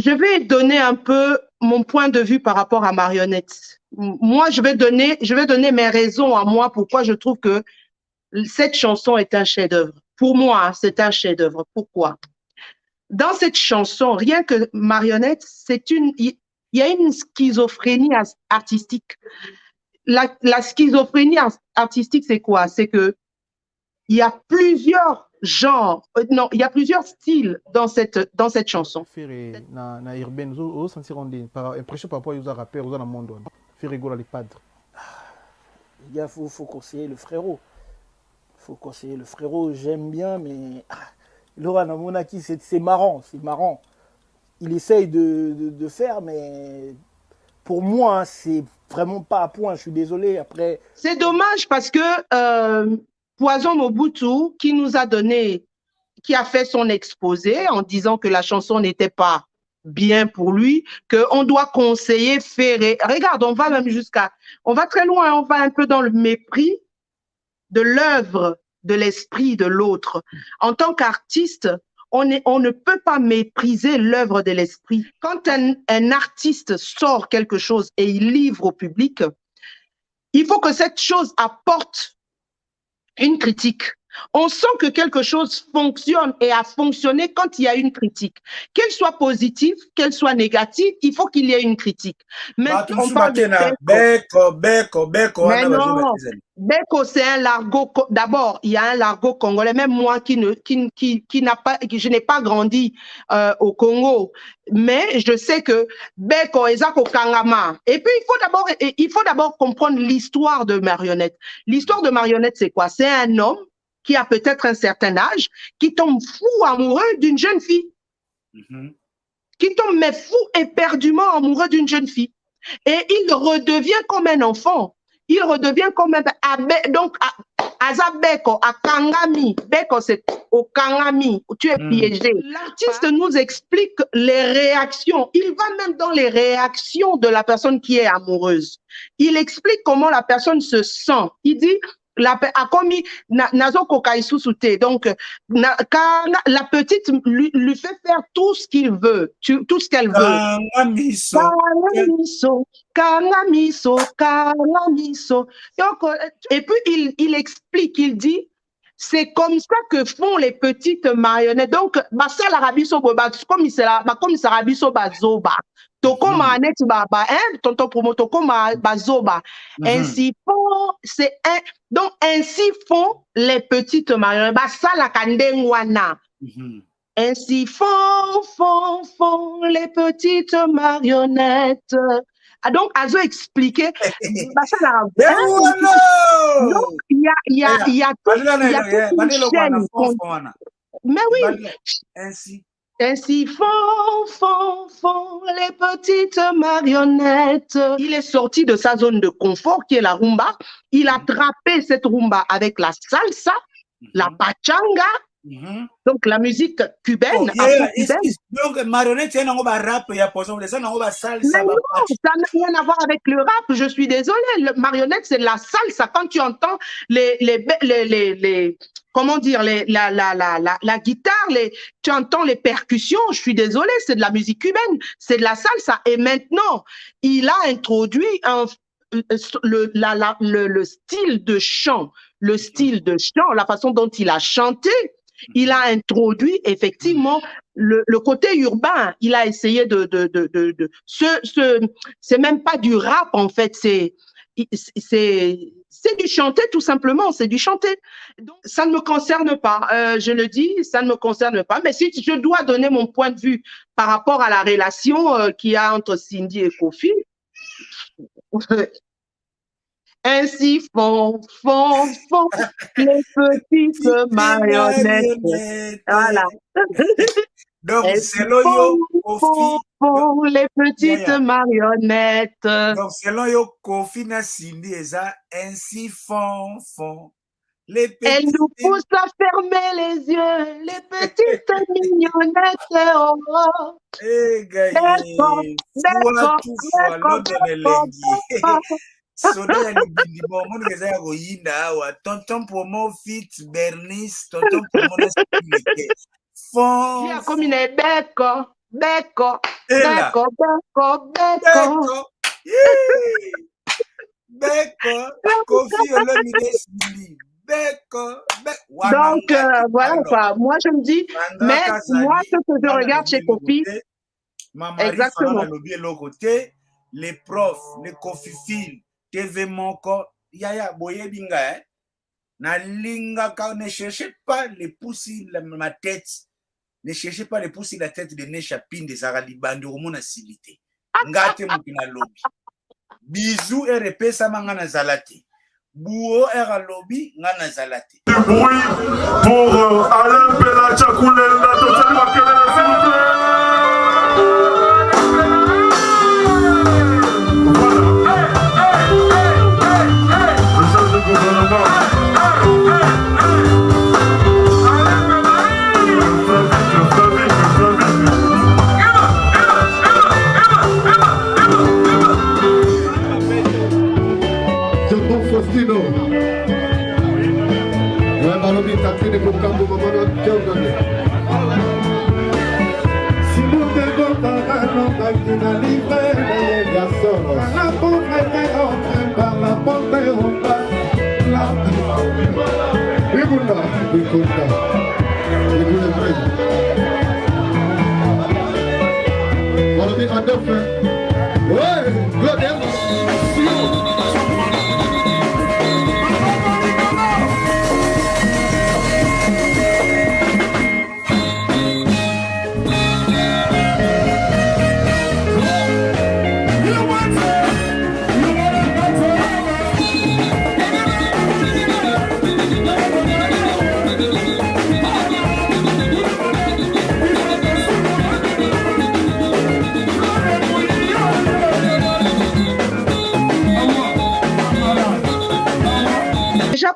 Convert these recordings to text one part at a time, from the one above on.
je vais donner un peu mon point de vue par rapport à Marionnette. Moi, je vais donner mes raisons à moi pourquoi je trouve que cette chanson est un chef-d'œuvre. Pour moi, c'est un chef-d'œuvre. Pourquoi? Dans cette chanson, rien que Marionnette, il y a une schizophrénie artistique. La schizophrénie artistique, c'est quoi? C'est que il y a plusieurs genres, non, il y a plusieurs styles dans cette chanson. Na urbaine, vous sentir par impression par rapport à rappeur, aux monde, faire rigoler les padres. Il faut conseiller le frérot. Faut conseiller le frérot, j'aime bien, mais Laura Namonaki, c'est marrant, c'est marrant. Il essaye de faire, mais pour moi, hein, c'est vraiment pas à point. Je suis désolé. Après, c'est dommage parce que Poison Mobutu, qui a fait son exposé en disant que la chanson n'était pas bien pour lui, qu'on doit conseiller Ferré. Regarde, on va très loin, on va un peu dans le mépris de l'œuvre, de l'esprit de l'autre. En tant qu'artiste, on ne peut pas mépriser l'œuvre de l'esprit. Quand un artiste sort quelque chose et il livre au public, il faut que cette chose apporte une critique. On sent que quelque chose fonctionne et a fonctionné quand il y a une critique. Qu'elle soit positive, qu'elle soit négative, il faut qu'il y ait une critique. Mais on parle de Beko. Mais non, Beko, c'est un largot. D'abord, il y a un largot congolais. Même moi qui je n'ai pas grandi au Congo, mais je sais que Beko est au Kangama. Et puis, il faut d'abord comprendre l'histoire de Marionnette. L'histoire de Marionnette, c'est quoi? C'est un homme qui a peut-être un certain âge, qui tombe fou amoureux d'une jeune fille. Qui tombe mais fou éperdument amoureux d'une jeune fille. Et il redevient comme un enfant. Il redevient comme un... Donc, à Beko, à Kangami. Beko, c'est au Kangami, où tu es piégé. L'artiste nous explique les réactions. Il va même dans les réactions de la personne qui est amoureuse. Il explique comment la personne se sent. Il dit... Donc, la petite lui fait faire tout ce qu'il veut, tout ce qu'elle veut. Et puis, il explique, il dit, c'est comme ça que font les petites marionnettes. Donc, ça l'Arabie Saoudite, comme c'est l'Arabie Saoudite, Tokoma net baba, tonton promo Tokoma bazoba. Ainsi font, donc ainsi font les petites marionnettes. Ça la kandengwana. Ainsi font les petites marionnettes. Donc, Azo expliqué. Donc, il y a toute une chaîne. Mais oui. Ainsi font les petites marionnettes. Il est sorti de sa zone de confort qui est la rumba. Il a trappé cette rumba avec la salsa, la pachanga, donc la musique cubaine. Donc marionnette, c'est un rap, il y a ça n'a rien à voir avec le rap. Je suis désolée. Le marionnette, c'est la salsa. Quand tu entends comment dire, la guitare, tu entends les percussions, je suis désolée, c'est de la musique cubaine, c'est de la salsa. Et maintenant, il a introduit le style de chant, la façon dont il a chanté. Il a introduit effectivement le côté urbain. Il a essayé c'est même pas du rap en fait, c'est du chanter tout simplement, c'est du chanter. Donc, ça ne me concerne pas, je le dis, ça ne me concerne pas. Mais si je dois donner mon point de vue par rapport à la relation qu'il y a entre Cindy et Kofi, ainsi font les petites marionnettes. Voilà. Donc, selon yo, Kofi, les petites marionnettes. Donc, selon yo, Kofi na Cindy, ainsi font. Elle nous pousse à fermer les yeux, les petites mignonnettes. Oh. Eh, gagne. Soda ya libindimo moni keza ya koyinda awa tonton promo fit Bernice tonton promo na simike fond comme une beko Beko, Ela. Beko, Beko, Beko. Beko. Yeah. Beko. Kofi Olomide Sili. Beko. Donc, voilà quoi. Moi, je me dis, mais moi, ce que je regarde chez Kofi, exactement. Les profs, les Kofifil, TV Monko, Yaya Boye Binga, na linga ka ne cherchez pas les poussis ma tête, ne cherchez pas les poussis la tête de Nesha Pin des Aralibandi au mon acidité. Ngate mukina lobby. Bisous RP Samanga na Zalati. Bouo era lobby ngana Zalati. Du bruit pour Alain Bella Tchakoulenda, Totali Makelele, s'il vous plaît.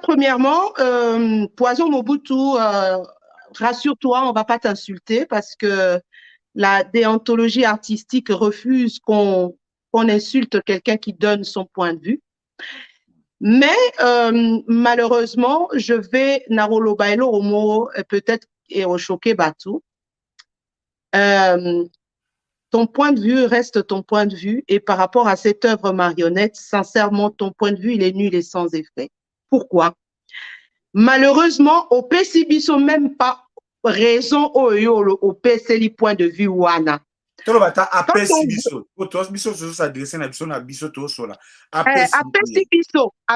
Premièrement, Poison Mobutu, rassure-toi, on ne va pas t'insulter parce que la déontologie artistique refuse qu'on insulte quelqu'un qui donne son point de vue. Mais malheureusement, je vais Narolo Bailo Homo peut-être et au choqué Batou. Ton point de vue reste ton point de vue et par rapport à cette œuvre marionnette, sincèrement, ton point de vue, il est nul et sans effet. Pourquoi? Malheureusement, au PCBiso même pas raison au PCLI point de vue wana.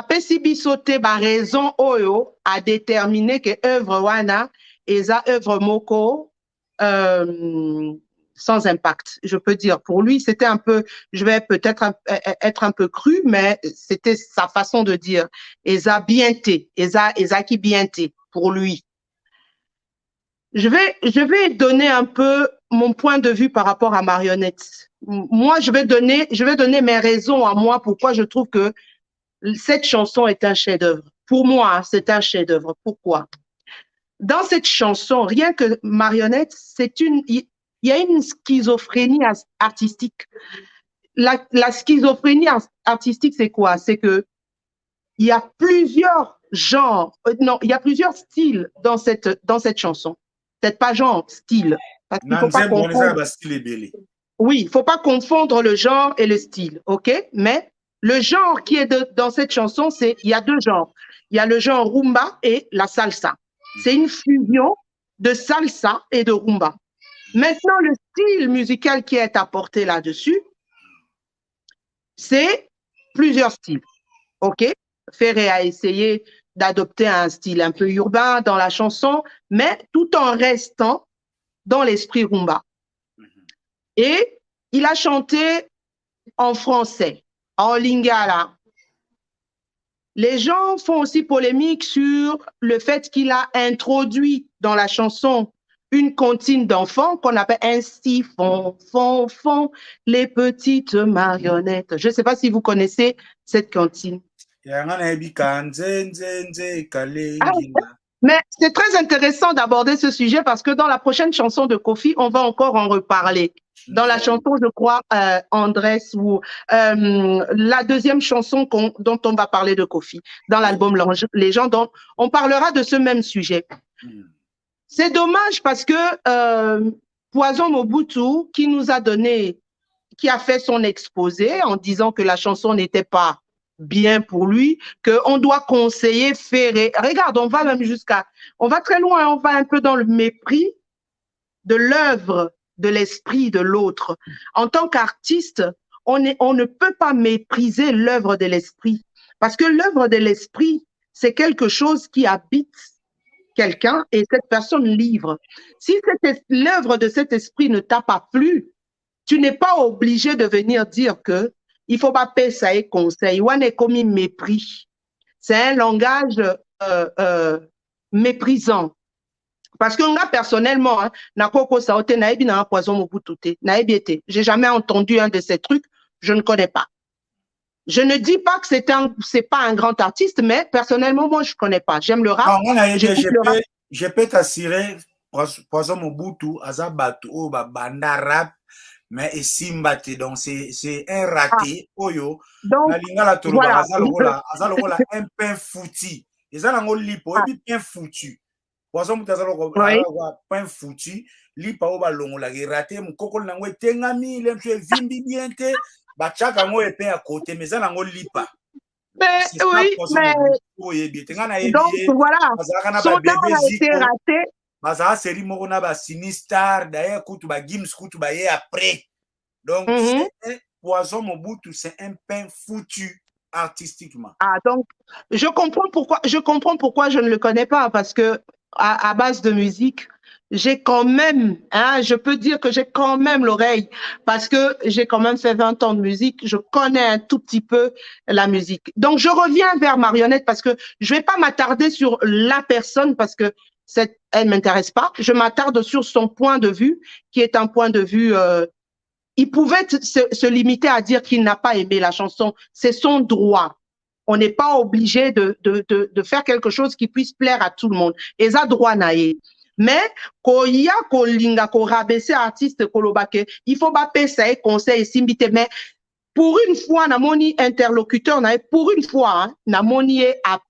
PCBiso te ba raison oyo a déterminé que œuvre wana et sa œuvre moko sans impact, je peux dire. Pour lui, c'était un peu, je vais peut-être être un peu cru, mais c'était sa façon de dire. Eza bien té, Eza qui bien té, pour lui. Je vais donner un peu mon point de vue par rapport à Marionnette. Moi, je vais donner mes raisons à moi pourquoi je trouve que cette chanson est un chef-d'œuvre. Pour moi, c'est un chef-d'œuvre. Pourquoi? Dans cette chanson, rien que Marionnette, il y a une schizophrénie artistique. La schizophrénie artistique, c'est quoi? C'est que il y a plusieurs genres, non, il y a plusieurs styles dans cette chanson. Peut-être pas genre, style. Parce qu'il faut pas confondre. Oui, il faut pas confondre le genre et le style, ok? Mais le genre qui est dans cette chanson, il y a deux genres. Il y a le genre rumba et la salsa. C'est une fusion de salsa et de rumba. Maintenant, le style musical qui est apporté là-dessus, c'est plusieurs styles. OK? Ferré a essayé d'adopter un style un peu urbain dans la chanson, mais tout en restant dans l'esprit rumba. Et il a chanté en français, en lingala. Les gens font aussi polémique sur le fait qu'il a introduit dans la chanson une comptine d'enfants qu'on appelle ainsi font, les petites marionnettes. Je ne sais pas si vous connaissez cette comptine. Mais c'est très intéressant d'aborder ce sujet parce que dans la prochaine chanson de Kofi, on va encore en reparler. Dans la chanson, je crois, Andrés, ou la deuxième chanson dont on va parler de Kofi, dans l'album Les gens, dont on parlera de ce même sujet. C'est dommage parce que Poison Mobutu qui nous a donné, qui a fait son exposé en disant que la chanson n'était pas bien pour lui, qu'on doit conseiller Ferré. Regarde, on va même on va très loin, on va un peu dans le mépris de l'œuvre, de l'esprit de l'autre. En tant qu'artiste, on ne peut pas mépriser l'œuvre de l'esprit, parce que l'œuvre de l'esprit, c'est quelque chose qui habite quelqu'un et cette personne livre. Si l'œuvre de cet esprit ne t'a pas plu, tu n'es pas obligé de venir dire que il faut pas payer ça et conseil. On est commis mépris. C'est un langage méprisant. Parce que moi, personnellement, j'ai jamais entendu un de ces trucs, je ne connais pas. Je ne dis pas que c'est pas un grand artiste, mais personnellement, moi, je connais pas. J'aime le rap. Je peux t'assurer, Poison Mobutu, Azabatu, Banda rap, mais Simbate, donc c'est un raté. Oyo, donc, voilà. Azalogola, un pain foutu. Ils ont lipo, et puis pain foutu. Poison Mobutu, Azalogola, pain foutu. Lipa oba longola, raté, mon coco lango, tengami, l'emploi vimbi biente. Bachaka ngo épée à côté, mais ça n'a pas lipa. Mais oui, mais donc voilà, son art a été raté. Baza série morona ba Sinistar, d'ailleurs kutu ba Gims kutu ba ye après. Donc Poison Mobutu, c'est un pain foutu artistiquement. Ah donc je comprends pourquoi je ne le connais pas, parce que à base de musique, j'ai quand même, je peux dire que j'ai quand même l'oreille, parce que j'ai quand même fait 20 ans de musique, je connais un tout petit peu la musique. Donc, je reviens vers Marionnette, parce que je vais pas m'attarder sur la personne, parce que elle m'intéresse pas. Je m'attarde sur son point de vue, qui est un point de vue, il pouvait se limiter à dire qu'il n'a pas aimé la chanson. C'est son droit. On n'est pas obligé de faire quelque chose qui puisse plaire à tout le monde. Et ça, droit naïe. Mais koya kolinga ko rabaisser artiste kolobake, il faut pas payer ça et conseil simbite. Mais pour une fois, namoni interlocuteur pour une fois, namoni à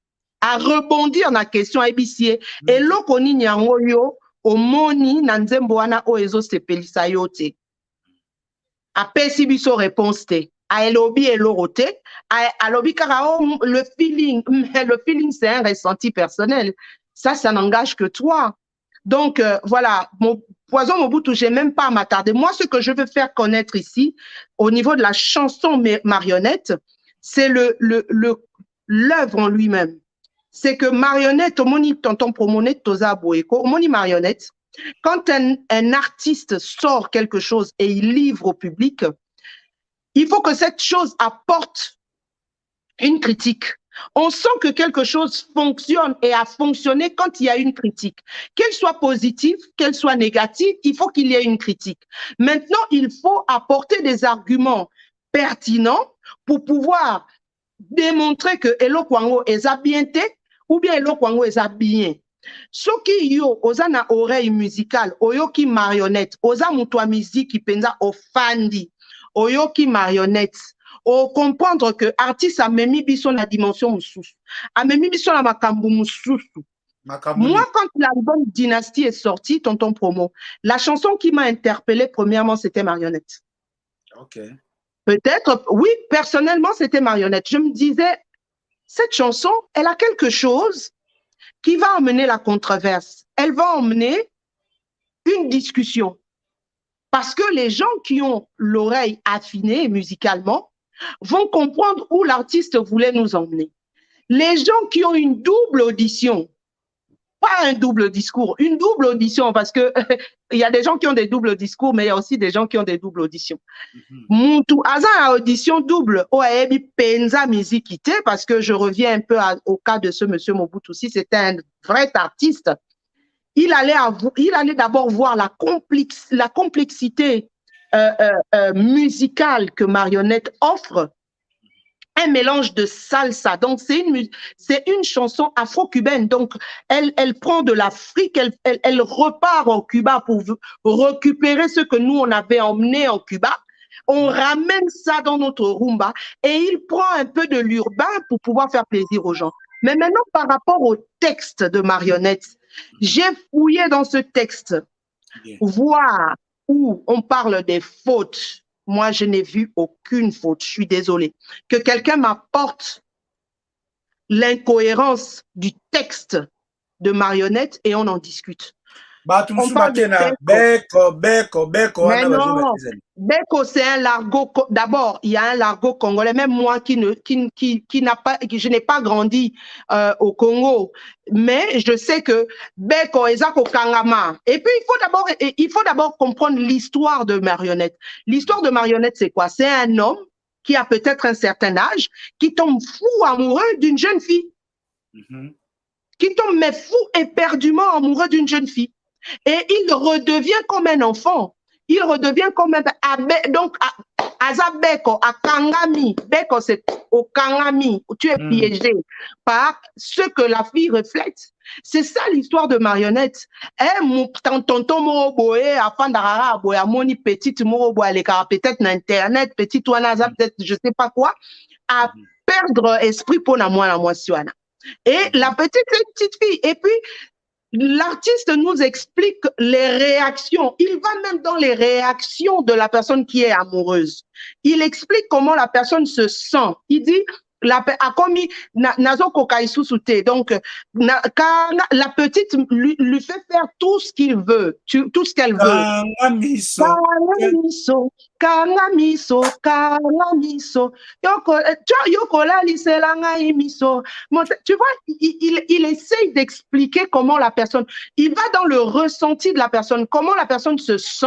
rebondir na question ebisier et lokoni nyango yo omoni na nzembo wana o ezo sepelisa yo te. A pesi biso réponse te. A elobi elorote, a lobi kara le feeling c'est un ressenti personnel. Ça n'engage que toi. Donc, voilà, mon Poison Mobutu, j'ai même pas à m'attarder. Moi, ce que je veux faire connaître ici, au niveau de la chanson Marionnette, c'est l'œuvre en lui-même. C'est que Marionnette, Omoni Tonton Promonette, Toza Boeko, Omoni Marionnette, quand un artiste sort quelque chose et il livre au public, il faut que cette chose apporte une critique. On sent que quelque chose fonctionne et a fonctionné quand il y a une critique. Qu'elle soit positive, qu'elle soit négative, il faut qu'il y ait une critique. Maintenant, il faut apporter des arguments pertinents pour pouvoir démontrer que Elo Kwango est bien ou bien Elo Kwango est bien. Ce qui yo, oza na oreille musicale, oyo ki marionnette, oza mutwa musique qui penza ofandi, oyo ki marionnette. Au comprendre que artiste a même mis son la dimension moussous, a même mis son la makambu moussous. Moi, quand l'album Dynastie est sorti, Tonton Promo, la chanson qui m'a interpellée premièrement, c'était Marionnette. Ok. Peut-être, oui, personnellement, c'était Marionnette. Je me disais, cette chanson, elle a quelque chose qui va emmener la controverse. Elle va emmener une discussion. Parce que les gens qui ont l'oreille affinée musicalement vont comprendre où l'artiste voulait nous emmener. Les gens qui ont une double audition, pas un double discours, une double audition, parce que il y a des gens qui ont des doubles discours, mais il y a aussi des gens qui ont des doubles auditions. Moutou, Aza audition double, Oaebi Penza Mizikite, parce que je reviens un peu au cas de ce monsieur Mobutu aussi, c'était un vrai artiste. Il allait d'abord voir la complexité musicale que Marionnette offre, un mélange de salsa. Donc, c'est une chanson afro-cubaine. Donc, elle prend de l'Afrique, elle repart au Cuba pour récupérer ce que nous, on avait emmené en Cuba. On ramène ça dans notre rumba et il prend un peu de l'urbain pour pouvoir faire plaisir aux gens. Mais maintenant, par rapport au texte de Marionnette, j'ai fouillé dans ce texte, voir où on parle des fautes, moi, je n'ai vu aucune faute. Je suis désolée. Que quelqu'un m'apporte l'incohérence du texte de Marionnette et on en discute. On parle de Beko. Mais non, Beko, c'est un largot. D'abord, il y a un largot congolais. Même moi qui n'a pas, je n'ai pas grandi au Congo, mais je sais que Beko est au Kangama. Et puis il faut d'abord comprendre l'histoire de Marionnette. L'histoire de Marionnette, c'est quoi? C'est un homme qui a peut-être un certain âge, qui tombe fou amoureux d'une jeune fille, qui tombe mais fou éperdument amoureux d'une jeune fille. Et il redevient comme un enfant. Il redevient comme un... Donc, à Beko, à Kangami. Beko, c'est au Kangami. Tu es piégé par ce que la fille reflète. C'est ça l'histoire de Marionnette. Mon tonton Moroboé, afin d'Arara, Moni petite Moroboé, peut-être n'Internet, petite Wanaza, peut-être je sais pas quoi, à perdre esprit pour la moitié. Et la petite fille. Et puis, l'artiste nous explique les réactions. Il va même dans les réactions de la personne qui est amoureuse. Il explique comment la personne se sent. Il dit, donc, la petite lui fait faire tout ce qu'il veut, tout ce qu'elle veut. Tu vois, il essaye d'expliquer comment la personne, il va dans le ressenti de la personne, comment la personne se sent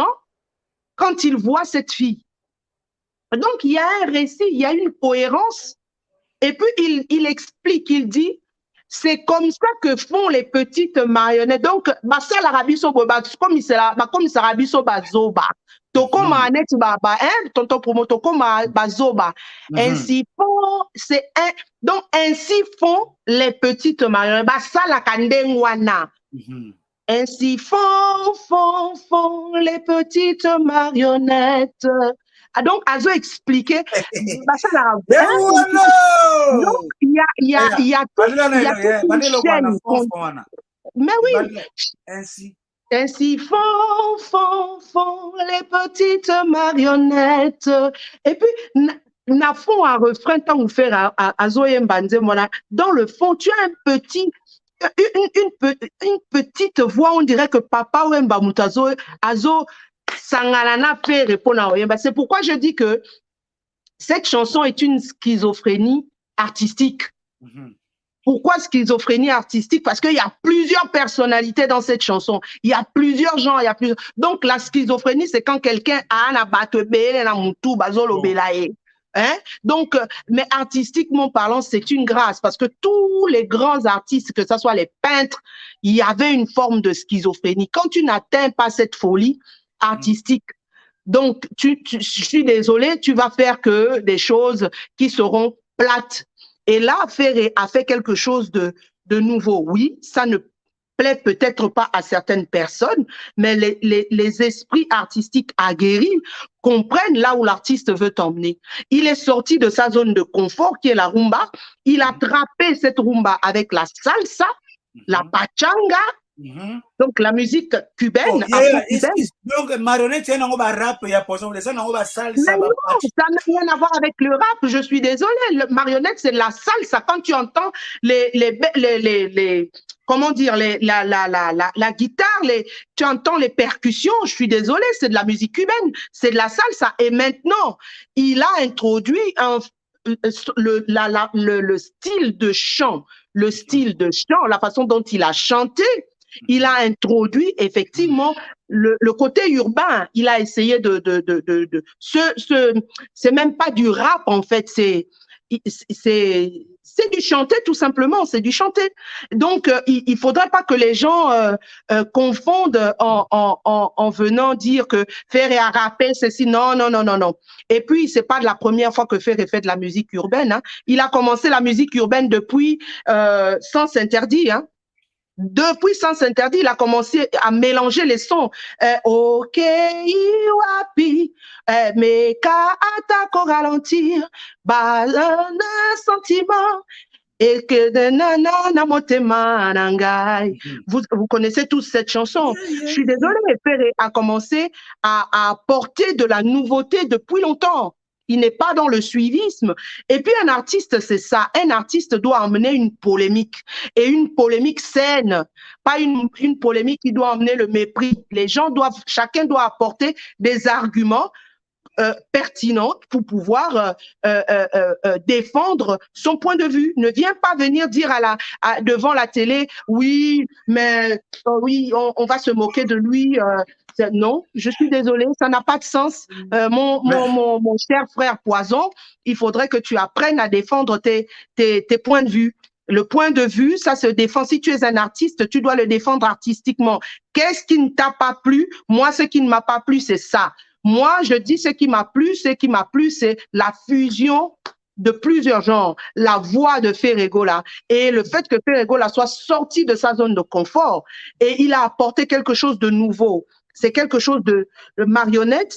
quand il voit cette fille. Donc, il y a un récit, il y a une cohérence. Et puis, il explique, il dit, c'est comme ça que font les petites marionnettes. Donc, ça l'Arabie Soboba, comme ça l'Arabie Soba Zoba. Toko manette baba, tonton promo, toko bazoba. Ainsi font, donc, ainsi font les petites marionnettes. Ça la kandengwana. Ainsi font les petites marionnettes. Donc, Azo expliqué. Donc, il y a toute une chaîne. Mais oui. Ainsi font les petites marionnettes. Et puis, na fond un refrain tant vous faire à Zoé Mbanze, dans le fond, tu as une petite voix, on dirait que papa Wemba Mutazo, Azo, Sangalana fait répondre à Oyemba. C'est pourquoi je dis que cette chanson est une schizophrénie artistique. Pourquoi schizophrénie artistique? Parce qu'il y a plusieurs personnalités dans cette chanson. Il y a plusieurs genres, il y a plusieurs. Donc, la schizophrénie, c'est quand quelqu'un a un abatebele, un moutou, bazolo belaye. Donc, mais artistiquement parlant, c'est une grâce parce que tous les grands artistes, que ce soit les peintres, il y avait une forme de schizophrénie. Quand tu n'atteins pas cette folie artistique, donc, je suis désolée, tu vas faire que des choses qui seront plates. Et là, Ferré a fait quelque chose de nouveau. Oui, ça ne plaît peut-être pas à certaines personnes, mais les esprits artistiques aguerris comprennent là où l'artiste veut t'emmener. Il est sorti de sa zone de confort, qui est la rumba. Il a trappé cette rumba avec la salsa, la pachanga, donc la musique cubaine. Donc, marionnette, c'est un rap, il y a ça n'a rien à voir avec le rap, je suis désolée. Le marionnette, c'est la salsa. Quand tu entends comment dire, la guitare, tu entends les percussions, je suis désolée, c'est de la musique cubaine, c'est de la salsa. Et maintenant, il a introduit le style de chant, la façon dont il a chanté. Il a introduit effectivement le côté urbain. Il a essayé c'est même pas du rap en fait, c'est du chanter tout simplement, c'est du chanter. Donc il faudrait pas que les gens confondent en venant dire que Ferré a rappé ceci. Non. Et puis c'est pas de la première fois que Ferré fait de la musique urbaine. Hein. Il a commencé la musique urbaine depuis Sens Interdit. Hein. Depuis Sens Interdit, il a commencé à mélanger les sons. Ok, Iwapi, Meka Atako ralentir, un sentiment. Et que vous connaissez tous cette chanson. Je suis désolée, mais Ferré a commencé à apporter de la nouveauté depuis longtemps. Il n'est pas dans le suivisme. Et puis un artiste, c'est ça. Un artiste doit emmener une polémique. Et une polémique saine. Pas une polémique qui doit emmener le mépris. Les gens doivent, chacun doit apporter des arguments pertinente pour pouvoir défendre son point de vue. Ne viens pas venir dire devant la télé, oui, mais oui, on va se moquer de lui. Non, je suis désolée, ça n'a pas de sens. Mon cher frère Poison, il faudrait que tu apprennes à défendre tes points de vue. Le point de vue, ça se défend. Si tu es un artiste, tu dois le défendre artistiquement. Qu'est-ce qui ne t'a pas plu? Moi, ce qui ne m'a pas plu, c'est ça. Moi, je dis ce qui m'a plu. Ce qui m'a plu, c'est la fusion de plusieurs genres, la voix de Ferregola et le fait que Ferregola soit sorti de sa zone de confort et il a apporté quelque chose de nouveau. C'est quelque chose de marionnette,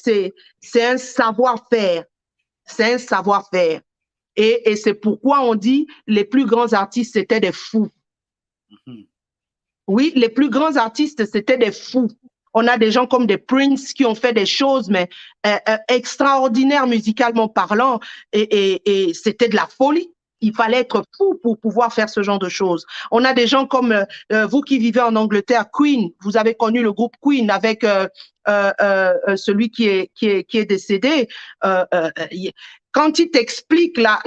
c'est un savoir-faire. C'est un savoir-faire. Et c'est pourquoi on dit les plus grands artistes, c'était des fous. Oui, les plus grands artistes, c'était des fous. On a des gens comme des Prince qui ont fait des choses, mais extraordinaires musicalement parlant, et c'était de la folie. Il fallait être fou pour pouvoir faire ce genre de choses. On a des gens comme vous qui vivez en Angleterre, Queen. Vous avez connu le groupe Queen avec celui qui est décédé. Quand il t'explique la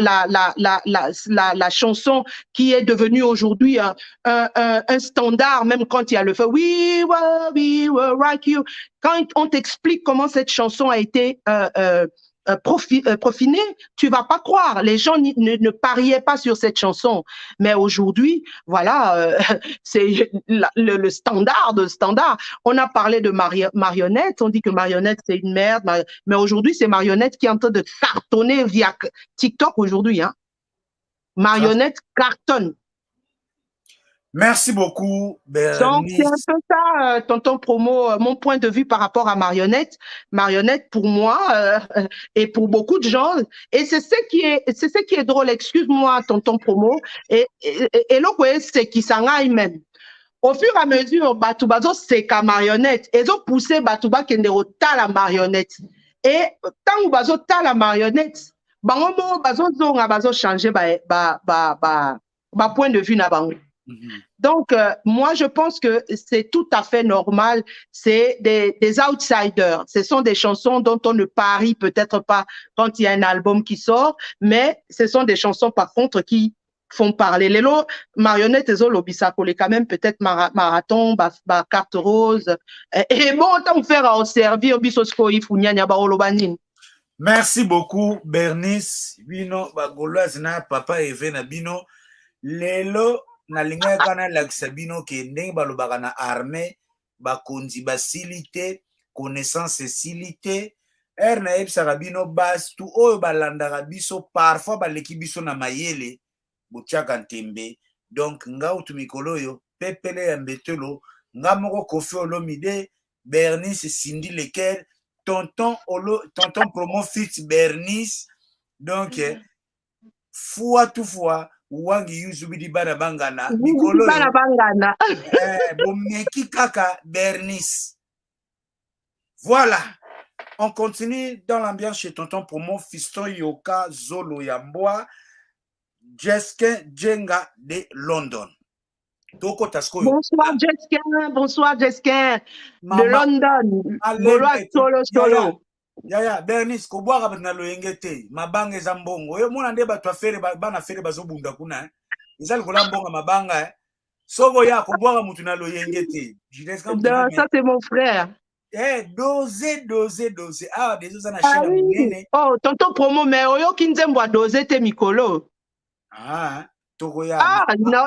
chanson qui est devenue aujourd'hui un standard, même quand il y a le feu, we will rock you. Quand on t'explique comment cette chanson a été profinée, tu vas pas croire. Les gens ne pariaient pas sur cette chanson. Mais aujourd'hui, voilà, c'est le standard de standard. On a parlé de Marionnette, on dit que Marionnette c'est une merde, mais aujourd'hui c'est Marionnette qui est en train de cartonner via TikTok aujourd'hui. Hein. Marionnette cartonne. Merci beaucoup, Bernice. Donc, c'est un peu ça, tonton Promo, mon point de vue par rapport à Marionnette. Marionnette, pour moi, et pour beaucoup de gens, et c'est ce qui est drôle, excuse-moi, tonton Promo, et là, c'est qui s'en aille même. Au fur et à mesure, Batoubazo, c'est qu'à Marionnette, ils ont poussé Batouba qui est la marionnette. Et tant que Bazo ta la marionnette, Bazo changer, point de vue, na bango. Donc, moi, je pense que c'est tout à fait normal. C'est des outsiders. Ce sont des chansons dont on ne parie peut-être pas quand il y a un album qui sort, mais ce sont des chansons, par contre, qui font parler. Les lots, marionnettes et zolobisako, quand même, peut-être marathon, carte rose. Et bon, autant faire à servir, bisosko, ifunyanya, baolobanin. Merci beaucoup, Bernice. Bino, bagoloise na papa eve na bino. Lelo, na linga kana lakisa bino ke ndenge balobaka na armée bakonzi basilité connaissance silité na ebisaka bino basi tu oyo balandaka biso parfois baleki biso na mayele botiaka ntembe. Donc nga utu mikolo oyo pepele ya mbetelo nga moko Koffi Olomide Bernice Cindy Lekel tonton Promo Fit Bernice. Donc fois tout fois wangi yuzubidi bana bangana mikolo bomeki kaka Bernice. Voilà, on continue dans l'ambiance chez tonton Promo Fiston Yoka Zolo Yamboa Jeskin Jenga de London. Bonsoir Jeskin de London. Solo. Yaya Bernice ko boaka na loyengete mabanga eza mbongo yo mona nde bato afere bana fere bazobunda kuna ezali kola mbonga mabanga soko ya ko boaka mutu na loyengete. Ça c'est mon frère. Dosé ah des autres na chaîne nene. Oh tonton Promo mais oyo kinzembo dosé te mikolo. Toko ya. Non.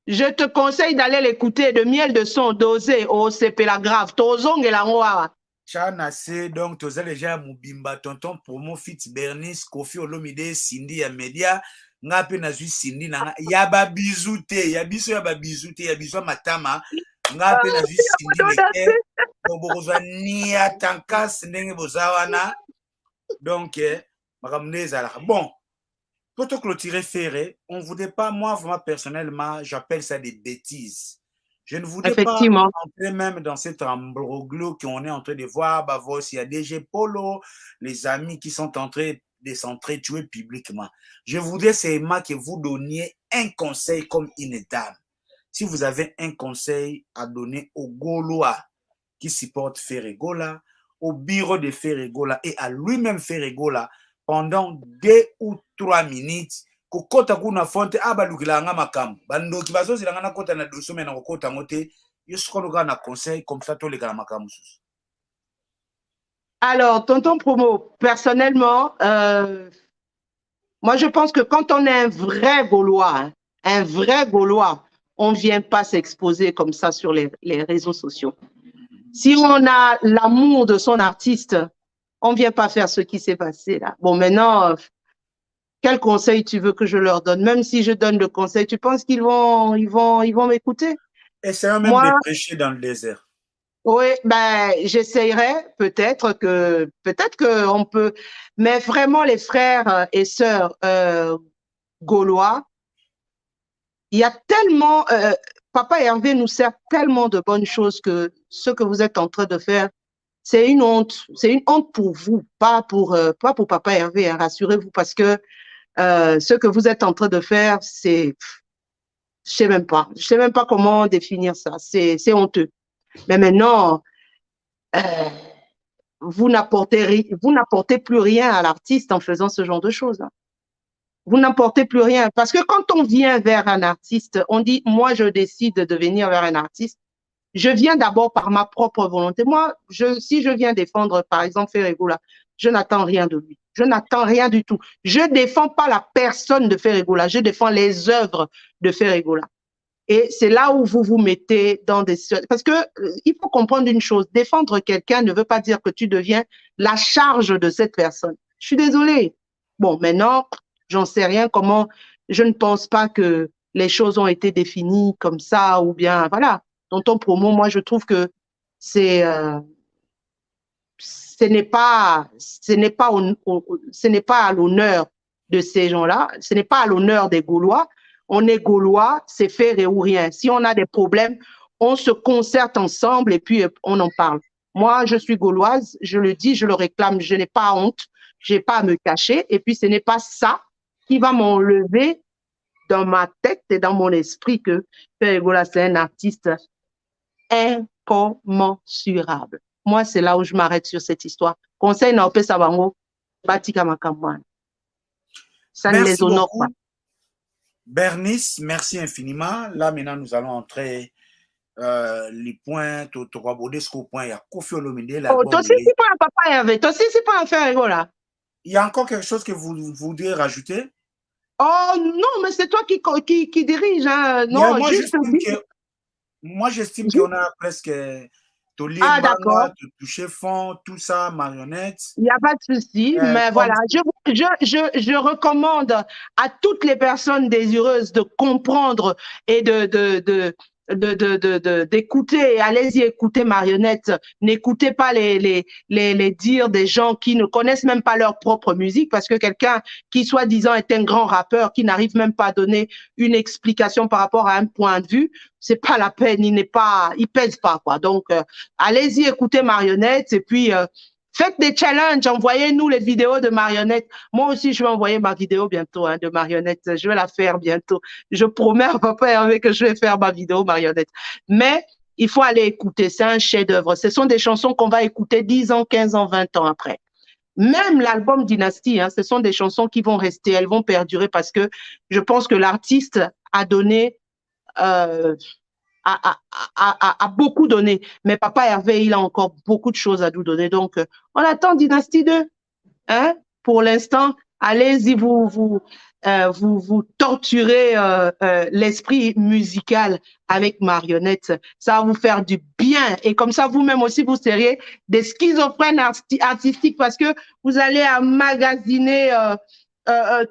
Je te conseille d'aller l'écouter de Miel de Son dosé au CP la grave tozong et la ngoa. Chana c'est donc toza déjà mubimba tonton Promo Fit Bernice Koffi Olomide Cindy ya media ngape na zui Cindy na ya ba bizute ya biso ya ba bizute ya biso matama ngape na zui Cindy Lekel bokozwa ni atankas ndenge bozawana donc makamneza la bon Pour te clôturer, Ferré, on ne voudrait pas, moi, vraiment, personnellement, j'appelle ça des bêtises. Je ne voudrais pas Effectivement. entrer même dans cet embroglio qu'on est en train de voir. Bah, il y a DG Polo, les amis qui sont en train de s'entretuer publiquement. Je voudrais seulement que vous donniez un conseil comme une dame. Si vous avez un conseil à donner aux Gaulois qui supportent Ferregola, au bureau de Ferregola et à lui-même Ferregola, pendant 2 ou 3 minutes, kokota kuna fonte abalukila nga makambo bandoki bazozila na kota na dosso mena kokota ngote yosukoluka na conseil comme ça toleka na makambo susu. Alors, tonton Promo, personnellement, moi je pense que quand on est un vrai Gaulois, on ne vient pas s'exposer comme ça sur les réseaux sociaux. Si on a l'amour de son artiste, on ne vient pas faire ce qui s'est passé là. Bon, maintenant, quel conseil tu veux que je leur donne? Même si je donne le conseil, tu penses qu'ils vont m'écouter? Essayons même de prêcher dans le désert. Oui, ben, j'essayerai, peut-être que on peut, mais vraiment les frères et sœurs gaulois, il y a tellement, Papa Hervé nous sert tellement de bonnes choses que ce que vous êtes en train de faire, c'est une honte pour vous, pas pour Papa Hervé, hein, rassurez-vous, parce que ce que vous êtes en train de faire, c'est, je sais même pas comment définir ça, c'est honteux. Mais maintenant, vous n'apportez plus rien à l'artiste en faisant ce genre de choses. Hein. Vous n'apportez plus rien. Parce que quand on vient vers un artiste, on dit, moi, je décide de venir vers un artiste. Je viens d'abord par ma propre volonté. Moi, si je viens défendre, par exemple, Ferregola, je n'attends rien de lui. Je n'attends rien du tout. Je ne défends pas la personne de Ferregola. Je défends les œuvres de Ferregola. Et c'est là où vous vous mettez dans des... Parce que il faut comprendre une chose. Défendre quelqu'un ne veut pas dire que tu deviens la charge de cette personne. Je suis désolée. Bon, maintenant, j'en sais rien comment... Je ne pense pas que les choses ont été définies comme ça ou bien... Voilà. Tonton Promo, moi, je trouve que ce n'est pas à l'honneur de ces gens-là. Ce n'est pas à l'honneur des Gaulois. On est Gaulois, c'est faire et ou rien. Si on a des problèmes, on se concerte ensemble et puis on en parle. Moi, je suis Gauloise, je le dis, je le réclame, je n'ai pas honte, je n'ai pas à me cacher. Et puis, ce n'est pas ça qui va m'enlever dans ma tête et dans mon esprit que Ferregola, c'est un artiste incommensurable. Moi, c'est là où je m'arrête sur cette histoire. Conseil Naopé Sabango, Batika Makamwan. Ça ne les honore pas. Bernice, merci infiniment. Là, maintenant, nous allons entrer les points, tu vas aborder ce point. Il y a Kofi Olomide. Oh, toi aussi, c'est pas un papa Hervé. Toi aussi, c'est pas un Ferregola. Il y a encore quelque chose que vous voudriez rajouter? Oh non, mais c'est toi qui dirige. Hein. Non, moi, j'estime qu'on a presque d'accord. touché fond, tout ça, marionnette. Il n'y a pas de souci, mais voilà, je recommande à toutes les personnes désireuses de comprendre et d'écouter. Allez-y, écoutez Marionnette. N'écoutez pas les dires des gens qui ne connaissent même pas leur propre musique, parce que quelqu'un qui, soi-disant, est un grand rappeur, qui n'arrive même pas à donner une explication par rapport à un point de vue, c'est pas la peine, il pèse pas, quoi. Donc, allez-y, écoutez Marionnette, et puis, faites des challenges, envoyez-nous les vidéos de Marionnette. Moi aussi, je vais envoyer ma vidéo bientôt, hein, de Marionnette. Je vais la faire bientôt. Je promets à Papa Hervé que je vais faire ma vidéo Marionnette. Mais il faut aller écouter. C'est un chef-d'œuvre. Ce sont des chansons qu'on va écouter 10 ans, 15 ans, 20 ans après. Même l'album Dynastie, hein, ce sont des chansons qui vont rester, elles vont perdurer parce que je pense que l'artiste a donné... a beaucoup donné. Mais Papa Hervé, il a encore beaucoup de choses à nous donner. Donc, on attend Dynastie 2. Hein? Pour l'instant, allez-y, vous torturez l'esprit musical avec Marionnette. Ça va vous faire du bien. Et comme ça, vous-même aussi, vous seriez des schizophrènes artistiques parce que vous allez emmagasiner...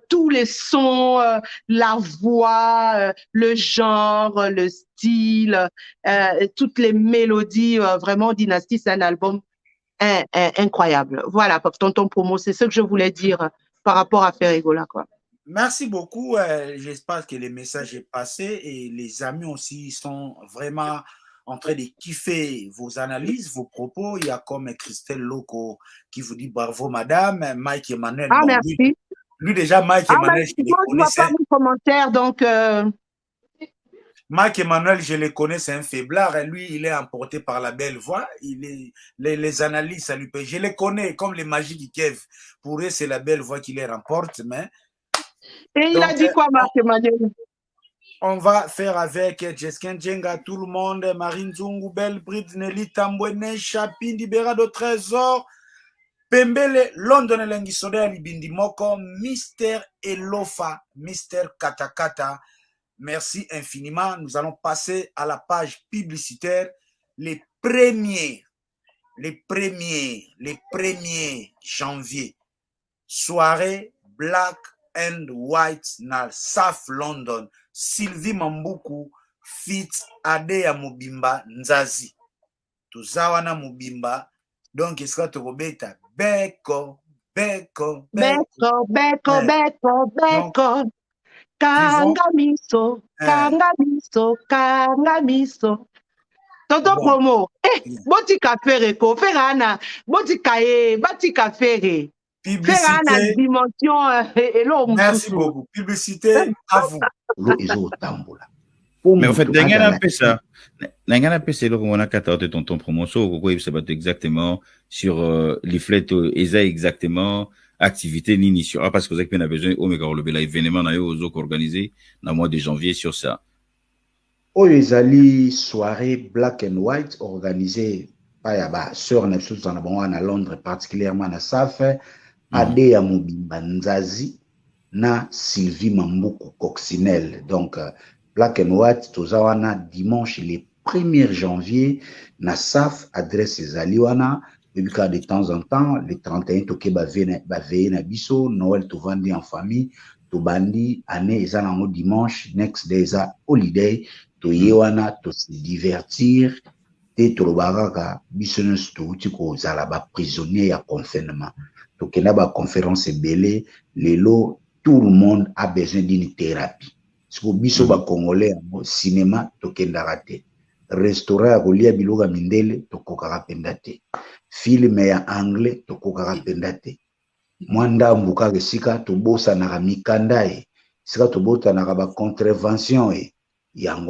tous les sons, la voix, le genre, le style, toutes les mélodies. Vraiment, Dynastie, c'est un album incroyable. Voilà, tonton Promo, c'est ce que je voulais dire par rapport à Ferregola, quoi. Merci beaucoup. J'espère que le message est passé et les amis aussi sont vraiment en train de kiffer vos analyses, vos propos. Il y a comme Christelle Loco qui vous dit bravo madame. Mike Emmanuel. Ah, Bon, merci. lui déjà, Mike Emmanuel, je le Moi, je ne vois connaissais. pas mes commentaires, donc... Mike Emmanuel, je le connais, c'est un faiblard. Lui, il est emporté par la belle voix. Les analyses, ça lui paye. Je le connais comme les magies du Kev. Pour eux, c'est la belle voix qui les remporte. Mais... Et il a dit quoi, Marc Emmanuel? On va faire avec Jesken Djenga, tout le monde, Marine Zungu, Belle Bride, Nelly Tambouene, Chapin, Liberado Trésor, Pembele, London Lengisode, Libindi Moko, Mister Elofa, Mister Katakata. Merci infiniment. Nous allons passer à la page publicitaire. Les 1er janvier, soirée Black and White na SAF London. Sylvie Mambuku fit Adeya Mobimba Nzazi. Tuzawana Mobimba. Donc, est-ce que tu robeta Beko. Kangamiso. Toto promo. Botika fere ko. Ferana. Botika batika fere. Publicité. Dimension. Merci beaucoup. Publicité à vous. Mais en fait, c'est là qu'on a 14 de tonton promotion, c'est exactement sur leaflet ESA exactement activité ni sur parce que vous avez besoin au méga relevé l'événement na yo organisé dans le mois de janvier sur ça. Ezali soirée Black and White organisée par Yaba sœur Nepsus à Londres particulièrement à SAF Adeya Mobimba Nzazi na Sylvie Mambuku Coccinelle. Donc Black and White tozawana dimanche le 1er janvier na SAF adresse Zaliwana de temps en temps le 31 toke baveye na biso Noël tovandi en famille tobandi année eza nango dimanche next day eza holiday toyewana to se divertir te tolobaka biso nyonso touti kozala ba prisonnier ya confinement tokenda ba conférence ebele lelo tout le monde a besoin d'une thérapie siko biso ba congolais cinéma tokendaka te restaurant ya kolia biloko ya mindele tokokaka penda te filme ya anglais tokokaka penda te mwanda mbuka esika tobosanaka mikanda e sika tobosanaka ba contravention e yango